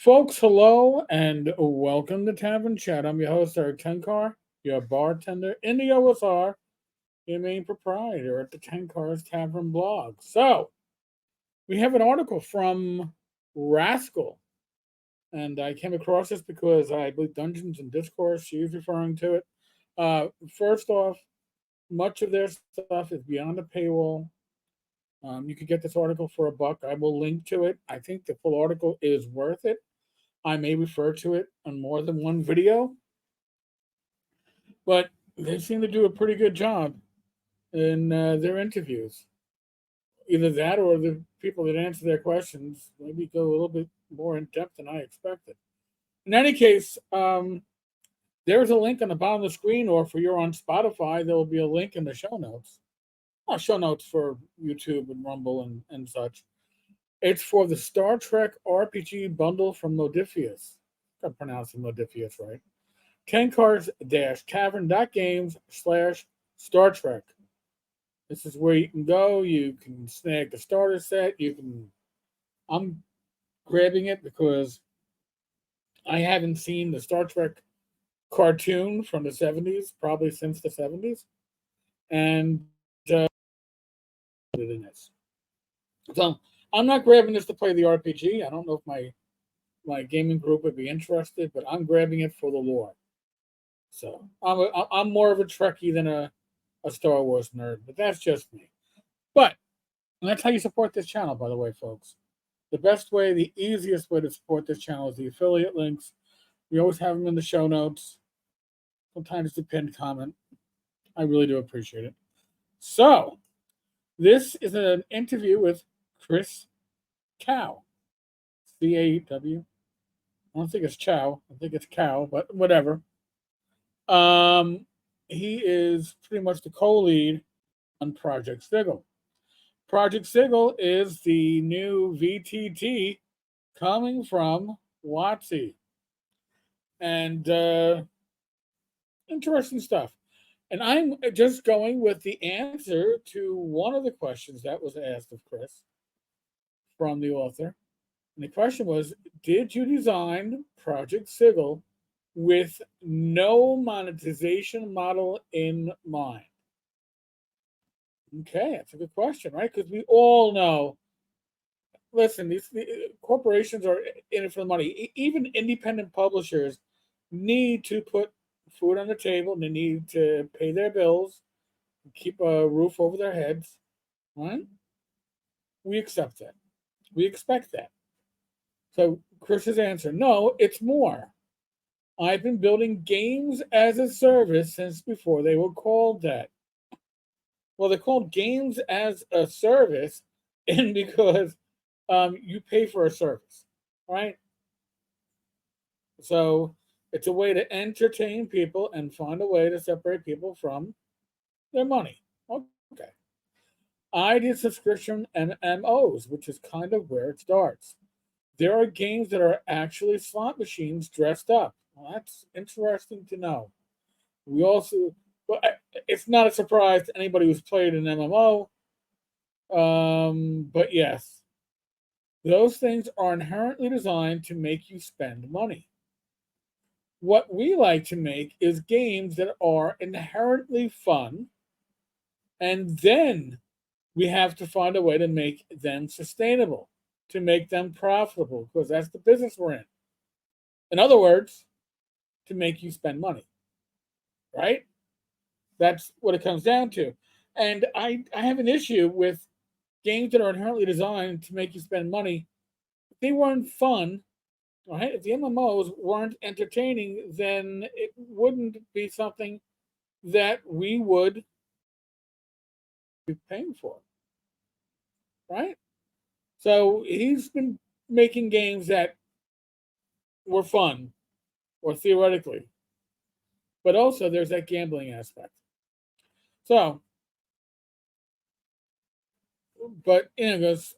Folks, hello and welcome to Tavern Chat. I'm your host, Eric Tenkar, your bartender in the OSR, your main proprietor at the Tenkars Tavern blog. So, we have an article from Rascal, and I came across this because I believe Dungeons and Discourse, she's referring to it. First off, much of their stuff is beyond the paywall. You can get this article for $1. I will link to it. I think the full article is worth it. I may refer to it on more than one video, but they seem to do a pretty good job in their interviews. Either that or the people that answer their questions maybe go a little bit more in depth than I expected. In any case, there's a link on the bottom of the screen, or if you're on Spotify, there will be a link in the show notes. Show notes for YouTube and Rumble and such. It's for the Star Trek RPG bundle from Modifius. I'm pronouncing Modifius right. tenkars-tavern.games/Star Trek. This is where you can go. You can snag the starter set. I'm grabbing it because I haven't seen the Star Trek cartoon from the 70s, probably since the 70s. And it in this. So I'm not grabbing this to play the RPG. I don't know if my gaming group would be interested, but I'm grabbing it for the lore. So I'm more of a Trekkie than a Star Wars nerd, but that's just me. But that's how you support this channel, by the way, folks. The best way, the easiest way to support this channel is the affiliate links. We always have them in the show notes. Sometimes the pinned comment. I really do appreciate it. So, this is an interview with Chris Cow. C-A-W. I don't think it's Chow. I think it's Cow, but whatever. He is pretty much the co-lead on Project Sigil. Project Sigil is the new VTT coming from WotC. And interesting stuff. And I'm just going with the answer to one of the questions that was asked of Chris from the author. And the question was, did you design Project Sigil with no monetization model in mind? Okay, that's a good question, right? Because we all know, listen, these corporations are in it for the money. Even independent publishers need to put food on the table, and they need to pay their bills, keep a roof over their heads, right? We accept that. We expect that. So Chris's answer, no, it's more. I've been building games as a service since before they were called that. Well, they're called games as a service, and because you pay for a service, right? So it's a way to entertain people and find a way to separate people from their money. Okay. I did subscription MMOs, which is kind of where it starts. There are games that are actually slot machines dressed up. Well, that's interesting to know. We also, well, it's not a surprise to anybody who's played an MMO. But yes, those things are inherently designed to make you spend money. What we like to make is games that are inherently fun, and then we have to find a way to make them sustainable, to make them profitable, because that's the business we're in. In other words, to make you spend money, right? That's what it comes down to. And I have an issue with games that are inherently designed to make you spend money. If they weren't fun, right? If the MMOs weren't entertaining, then it wouldn't be something that we would be paying for, right? So he's been making games that were fun, or theoretically, but also there's that gambling aspect. So, but goes,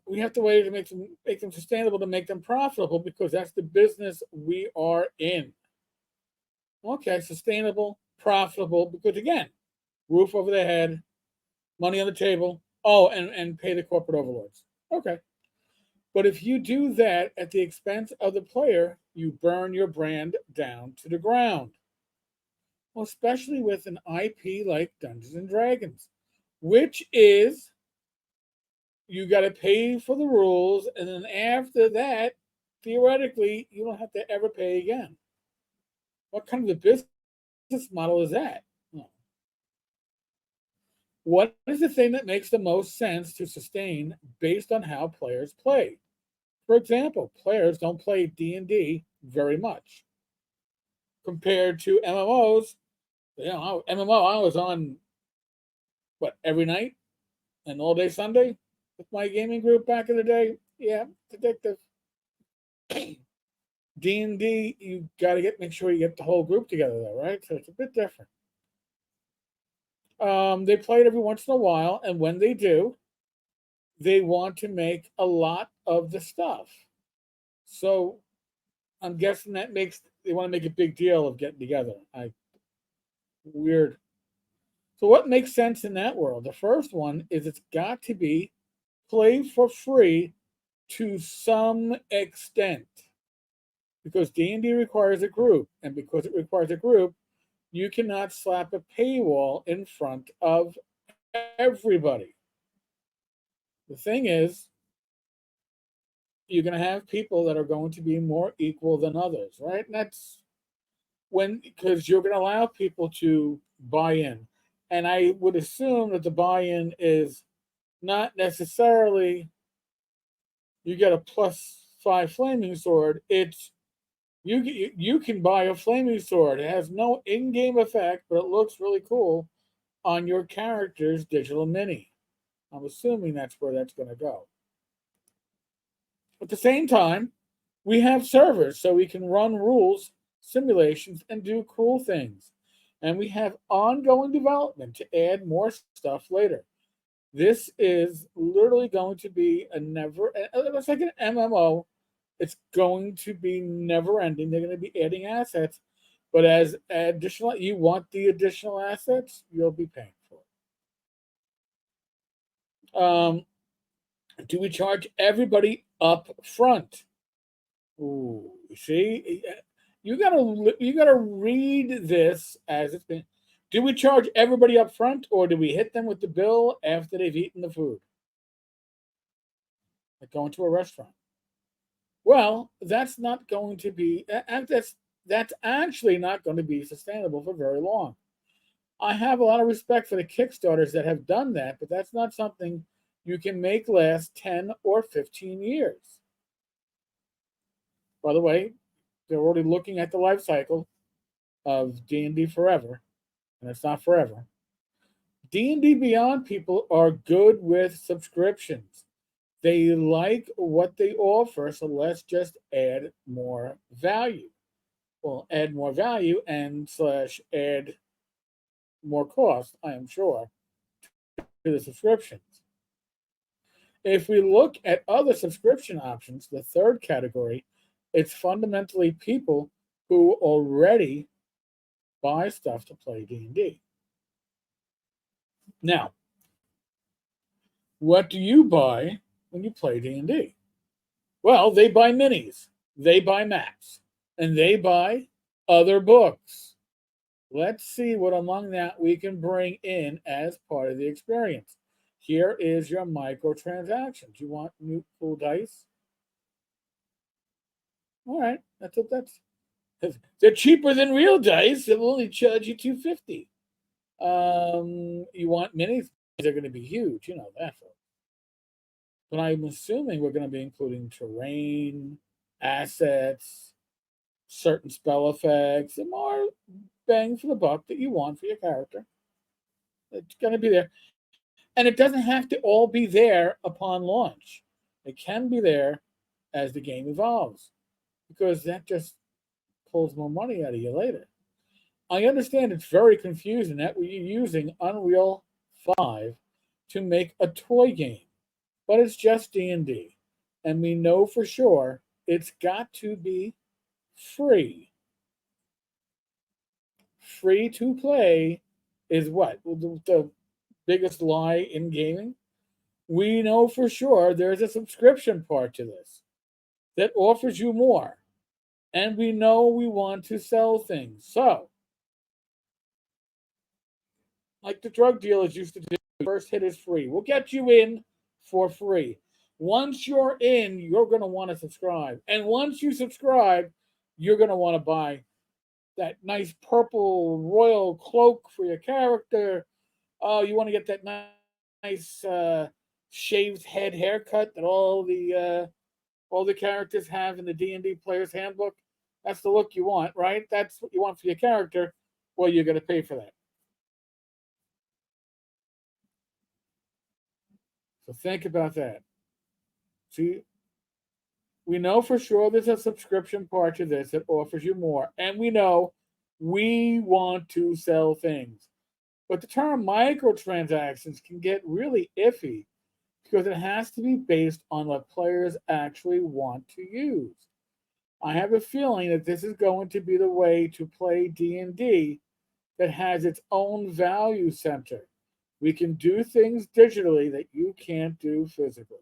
we have to wait to make them sustainable, to make them profitable, because that's the business we are in. Okay, sustainable, profitable, because again, roof over their head, money on the table. Oh, and pay the corporate overlords. Okay. But if you do that at the expense of the player, you burn your brand down to the ground. Well, especially with an IP like Dungeons and Dragons, which is you got to pay for the rules, and then after that, theoretically, you don't have to ever pay again. What kind of a business model is that? What is the thing that makes the most sense to sustain based on how players play? For example, players don't play D&D very much compared to MMOs. MMO, I was on every night and all day Sunday with my gaming group back in the day. Yeah, it's addictive. D&D, you got to make sure you get the whole group together though, right? So it's a bit different. They play it every once in a while, and when they do, they want to make a lot of the stuff. So I'm guessing that makes they want to make a big deal of getting together. Weird. So what makes sense in that world? The first one is it's got to be play for free to some extent, because D&D requires a group, and because it requires a group, you cannot slap a paywall in front of everybody. The thing is, you're going to have people that are going to be more equal than others, right? And that's because you're going to allow people to buy in. And I would assume that the buy in is not necessarily you get a +5 flaming sword. It's you can buy a flaming sword. It has no in-game effect, but it looks really cool on your character's digital mini. I'm assuming that's where that's going to go. At the same time, we have servers so we can run rules, simulations, and do cool things. And we have ongoing development to add more stuff later. This is literally going to be it's like an MMO. It's going to be never ending. They're going to be adding assets. But as additional, you want the additional assets, you'll be paying for it. Do we charge everybody up front? Ooh, see, you gotta read this as it's been. Do we charge everybody up front, or do we hit them with the bill after they've eaten the food? Like going to a restaurant. Well, that's not going to be. That's actually not going to be sustainable for very long. I have a lot of respect for the Kickstarters that have done that, but that's not something you can make last 10 or 15 years. By the way, they're already looking at the life cycle of D&D Forever, and it's not forever. D&D Beyond people are good with subscriptions. They like what they offer, so let's just add more value. Well, add more value and slash add more cost, I am sure, to the subscriptions. If we look at other subscription options, the third category, it's fundamentally people who already buy stuff to play D&D. Now, what do you buy when you play D&D? Well, they buy minis, they buy maps, and they buy other books. Let's see what among that we can bring in as part of the experience. Here is your microtransactions. You want new cool dice? All right, that's they're cheaper than real dice. They'll only charge you $250. You want minis? They're going to be huge. You know that. But I'm assuming we're going to be including terrain, assets, certain spell effects, and more bang for the buck that you want for your character. It's going to be there. And it doesn't have to all be there upon launch. It can be there as the game evolves, because that just pulls more money out of you later. I understand it's very confusing that we're using Unreal 5 to make a toy game, but it's just D&D, and we know for sure it's got to be free. Free to play is what? The biggest lie in gaming? we know for sure there's a subscription part to this that offers you more. And we know we want to sell things. So, like the drug dealers used to do, first hit is free. We'll get you in for free. Once you're in, you're going to want to subscribe. And once you subscribe, you're going to want to buy that nice purple royal cloak for your character. Oh, you want to get that nice shaved head haircut that all the characters have in the D&D Player's Handbook. That's the look you want, right? That's what you want for your character. Well, you're going to pay for that. So think about that. See, we know for sure there's a subscription part to this that offers you more. And we know we want to sell things. But the term microtransactions can get really iffy because it has to be based on what players actually want to use. I have a feeling that this is going to be the way to play D&D that has its own value center. We can do things digitally that you can't do physically.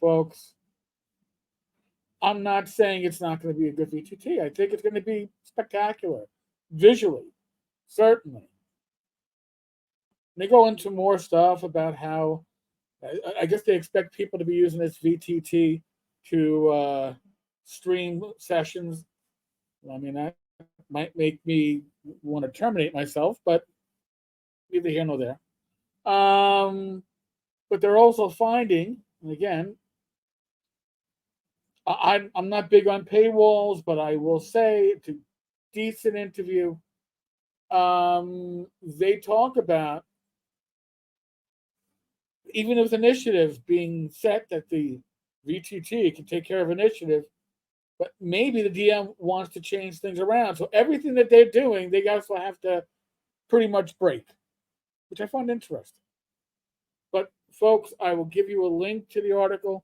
Folks, I'm not saying it's not going to be a good VTT. I think it's going to be spectacular, visually, certainly. They go into more stuff about how I guess they expect people to be using this VTT to stream sessions. I mean, that might make me want to terminate myself, but neither here nor there. But they're also finding, and again, I'm not big on paywalls, but I will say it's a decent interview. They talk about even with initiative being set that the VTT can take care of initiative, but maybe the DM wants to change things around. So everything that they're doing, they also have to pretty much break, which I find interesting. But folks, I will give you a link to the article.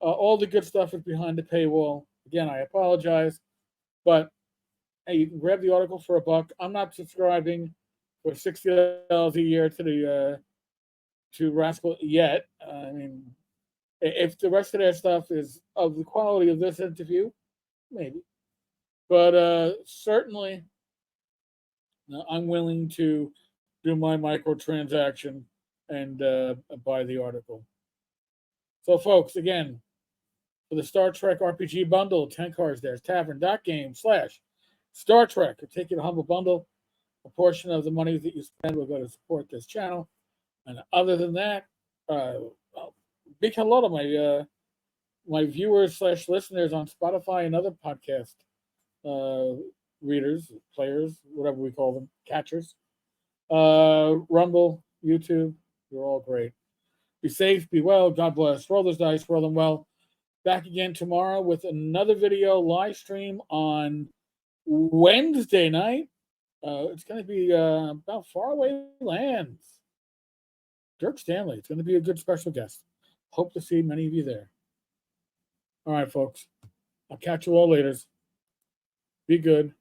All the good stuff is behind the paywall. Again, I apologize, but hey, you can grab the article for $1. I'm not subscribing for $60 a year to Rascal yet. I mean, if the rest of their stuff is of the quality of this interview, maybe. But certainly, I'm willing to do my microtransaction and buy the article. So, folks, again, for the Star Trek RPG bundle, tenkars-tavern.games /Star Trek. I'll take you to Humble Bundle. A portion of the money that you spend will go to support this channel. And other than that, big hello to my viewers / listeners on Spotify and other podcast readers, players, whatever we call them, catchers. Rumble, YouTube, you're all great. Be safe, be well, God bless. Roll those dice, roll them well. Back again tomorrow with another video live stream on Wednesday night. It's going to be about Faraway Lands. Dirk Stanley. It's going to be a good special guest. Hope to see many of you there. All right, folks. I'll catch you all later. Be good.